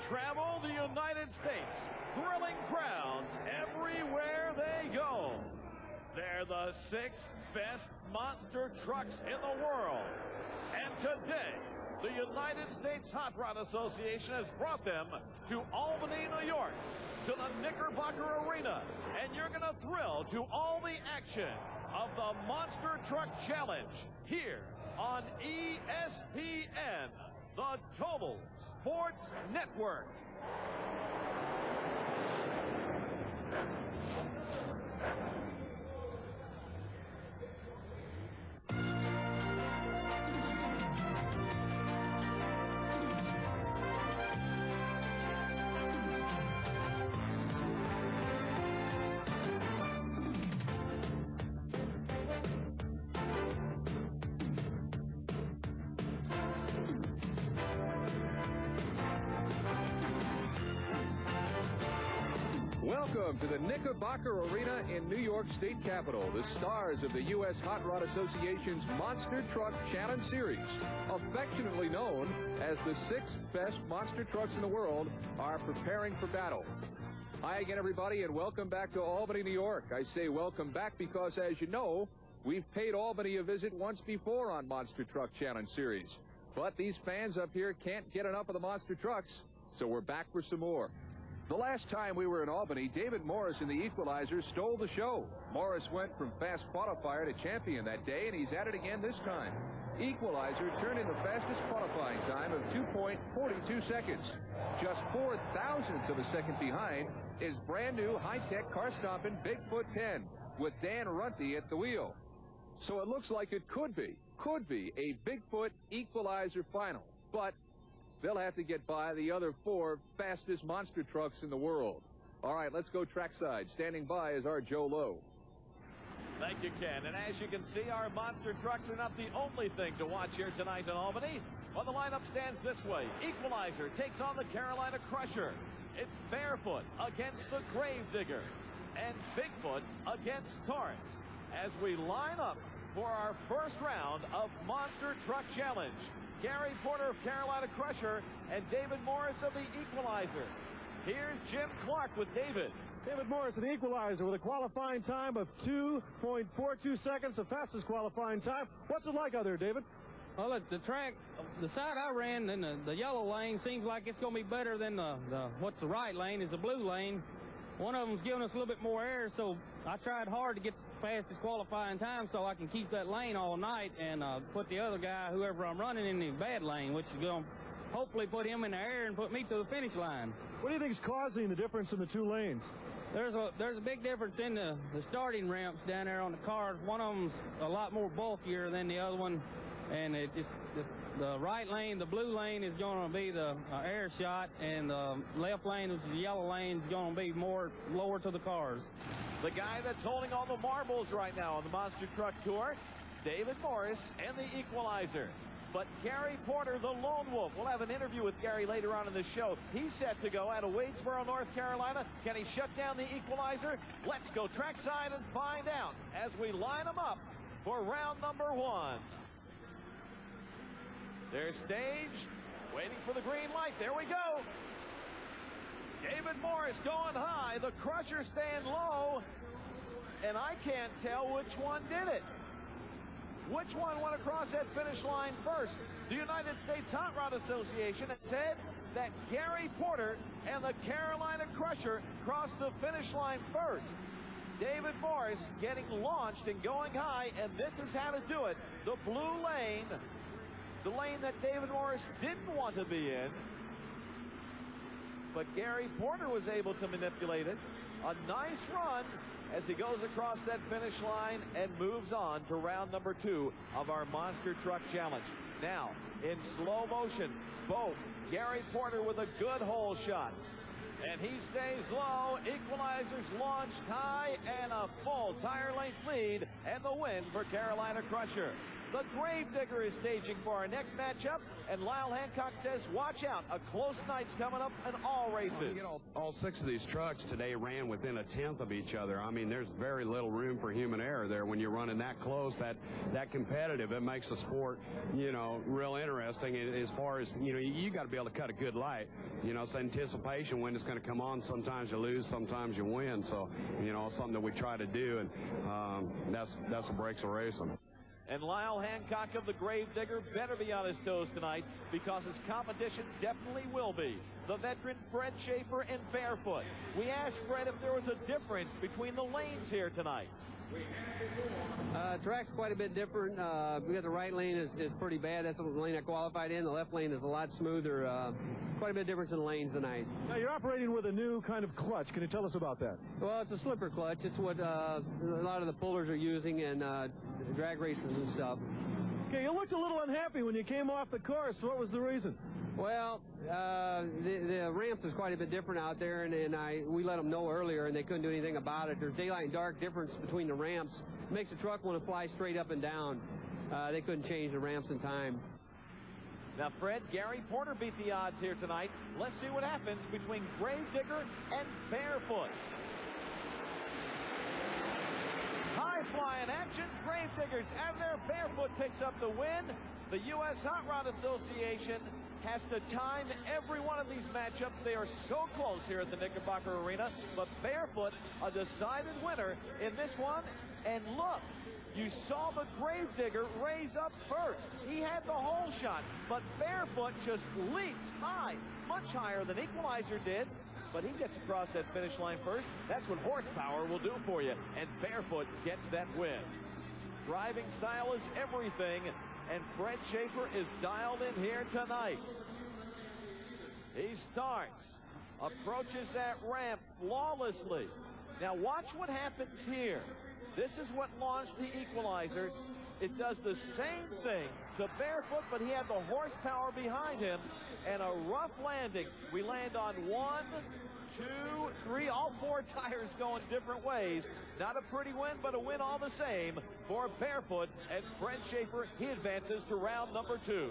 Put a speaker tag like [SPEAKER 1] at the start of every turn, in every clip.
[SPEAKER 1] travel the United States, thrilling crowds everywhere they go. They're the 6 best monster trucks in the world. And today, the United States Hot Rod Association has brought them to Albany, New York, to the Knickerbocker Arena. And you're going to thrill to all the action of the Monster Truck Challenge here on ESPN, the Total Sports Network.
[SPEAKER 2] Welcome to the Knickerbocker Arena in New York State Capitol. The stars of the U.S. Hot Rod Association's Monster Truck Challenge Series, affectionately known as the 6 best monster trucks in the world, are preparing for battle. Hi again, everybody, and welcome back to Albany, New York. I say welcome back because, as you know, we've paid Albany a visit once before on Monster Truck Challenge Series. But these fans up here can't get enough of the monster trucks, so we're back for some more. The last time we were in Albany, David Morris in the Equalizer stole the show. Morris went from fast qualifier to champion that day, and he's at it again this time. Equalizer turned in the fastest qualifying time of 2.42 seconds. Just 4 thousandths of a second behind is brand new high-tech car-stomping Bigfoot 10 with Dan Runte at the wheel. So it looks like it could be a Bigfoot Equalizer final. But they'll have to get by the other 4 fastest monster trucks in the world. All right, let's go trackside. Standing by is our Joe Lowe.
[SPEAKER 1] Thank you, Ken. And as you can see, our monster trucks are not the only thing to watch here tonight in Albany. Well, the lineup stands this way. Equalizer takes on the Carolina Crusher. It's Barefoot against the Gravedigger. And Bigfoot against Taurus. As we line up for our first round of Monster Truck Challenge, Gary Porter of Carolina Crusher and David Morris of the Equalizer. Here's Jim Clark with David.
[SPEAKER 3] David Morris, an Equalizer, with a qualifying time of 2.42 seconds, the fastest qualifying time. What's it like out there, David?
[SPEAKER 4] Well, at the track, the side I ran in the yellow lane seems like it's going to be better than what's the right lane is the blue lane. One of them's giving us a little bit more air, so I tried hard to get the fastest qualifying time so I can keep that lane all night and put the other guy, whoever I'm running, in the bad lane, which is going to hopefully put him in the air and put me to the finish line.
[SPEAKER 3] What do you think is causing the difference in the 2 lanes?
[SPEAKER 4] There's a big difference in the starting ramps down there on the cars. One of them's a lot more bulkier than the other one, and the right lane, the blue lane, is going to be the air shot, and the left lane, which is the yellow lane, is going to be more lower to the cars.
[SPEAKER 1] The guy that's holding all the marbles right now on the Monster Truck Tour, David Morris and the Equalizer. But Gary Porter, the lone wolf. We'll have an interview with Gary later on in the show. He's set to go out of Wadesboro, North Carolina. Can he shut down the Equalizer? Let's go trackside and find out as we line them up for round number 1. They're staged, waiting for the green light. There we go. David Morris going high. The Crusher staying low. And I can't tell which one did it. Which one went across that finish line first? The United States Hot Rod Association has said that Gary Porter and the Carolina Crusher crossed the finish line first. David Morris getting launched and going high, and this is how to do it. The blue lane, the lane that David Morris didn't want to be in, but Gary Porter was able to manipulate it. A nice run as he goes across that finish line and moves on to round number 2 of our Monster Truck Challenge. Now, in slow motion, both Gary Porter with a good hole shot, and he stays low. Equalizer's launched high, and a full tire length lead, and the win for Carolina Crusher. The Gravedigger is staging for our next matchup, and Lyle Hancock says, watch out, a close night's coming up in all races.
[SPEAKER 5] All 6 of these trucks today ran within a tenth of each other. I mean, there's very little room for human error there when you're running that close, that competitive. It makes the sport, you know, real interesting as far as, you know, you got to be able to cut a good light. You know, it's anticipation when it's going to come on. Sometimes you lose, sometimes you win. So, you know, something that we try to do, and that's what breaks a racing.
[SPEAKER 1] And Lyle Hancock of the Gravedigger better be on his toes tonight, because his competition definitely will be the veteran Fred Schaefer and Barefoot. We asked Fred if there was a difference between the lanes here tonight.
[SPEAKER 6] Track's quite a bit different. We got the right lane is pretty bad. That's the lane I qualified in. The left lane is a lot smoother. Quite a bit of difference in lanes tonight.
[SPEAKER 3] Now, you're operating with a new kind of clutch. Can you tell us about that?
[SPEAKER 6] Well, it's a slipper clutch. It's what a lot of the pullers are using in drag races and stuff.
[SPEAKER 3] Okay, you looked a little unhappy when you came off the course. What was the reason?
[SPEAKER 6] Well, the ramps is quite a bit different out there, and we let them know earlier, and they couldn't do anything about it. There's daylight and dark difference between the ramps. It makes the truck want to fly straight up and down. They couldn't change the ramps in time.
[SPEAKER 1] Now, Fred, Gary Porter beat the odds here tonight. Let's see what happens between Gravedigger and Barefoot. High-flying action. Gravediggers out there. Barefoot picks up the win. The U.S. Hot Rod Association has to time every one of these matchups. They are so close here at the Knickerbocker Arena. But Barefoot, a decided winner in this one. And look, you saw the Gravedigger raise up first. He had the hole shot, but Barefoot just leaps high, much higher than Equalizer did. But he gets across that finish line first. That's what horsepower will do for you. And Barefoot gets that win. Driving style is everything. And Fred Schaefer is dialed in here tonight. He starts, approaches that ramp flawlessly. Now watch what happens here. This is what launched the Equalizer. It does the same thing to Barefoot, but he had the horsepower behind him. And a rough landing. We land on 1, 2, 3, all 4 tires going different ways. Not a pretty win, but a win all the same for Barefoot. And Fred Schaefer, he advances to round number 2.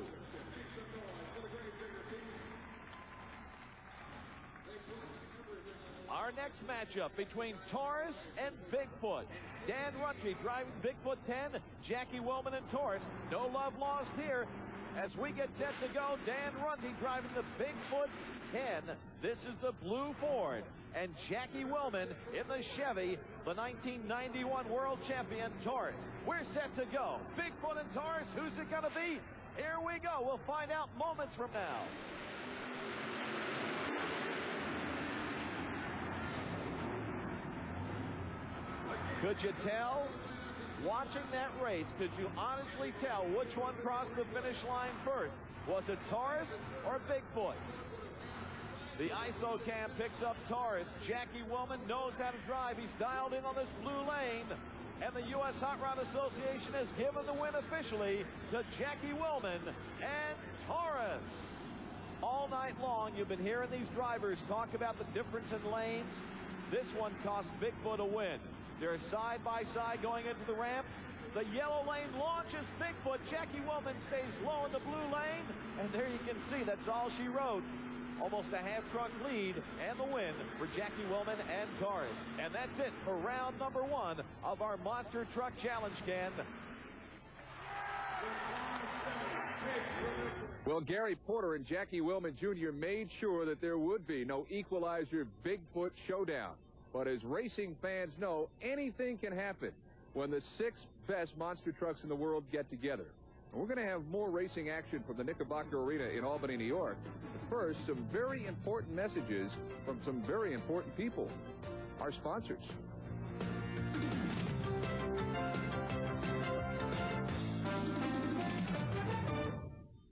[SPEAKER 1] Our next matchup between Taurus and Bigfoot. Dan Runge driving Bigfoot 10, Jackie Willman and Taurus. No love lost here. As we get set to go, Dan Runge driving the Bigfoot 10. This is the blue Ford. And Jackie Willman in the Chevy, the 1991 world champion Taurus. We're set to go. Bigfoot and Taurus, who's it going to be? Here we go. We'll find out moments from now. Could you tell, watching that race, could you honestly tell which one crossed the finish line first? Was it Taurus or Bigfoot? The ISO cam picks up Taurus. Jackie Willman knows how to drive. He's dialed in on this blue lane. And the U.S. Hot Rod Association has given the win officially to Jackie Willman and Taurus. All night long, you've been hearing these drivers talk about the difference in lanes. This one cost Bigfoot a win. They're side by side going into the ramp. The yellow lane launches Bigfoot. Jackie Willman stays low in the blue lane. And there you can see that's all she wrote. Almost a half-trunk lead and the win for Jackie Willman and Taurus. And that's it for round number 1 of our Monster Truck Challenge, Ken.
[SPEAKER 2] Well, Gary Porter and Jackie Willman Jr. made sure that there would be no Equalizer Bigfoot showdown. But as racing fans know, anything can happen when the 6 best monster trucks in the world get together. And we're going to have more racing action from the Knickerbocker Arena in Albany, New York. But first, some very important messages from some very important people, our sponsors.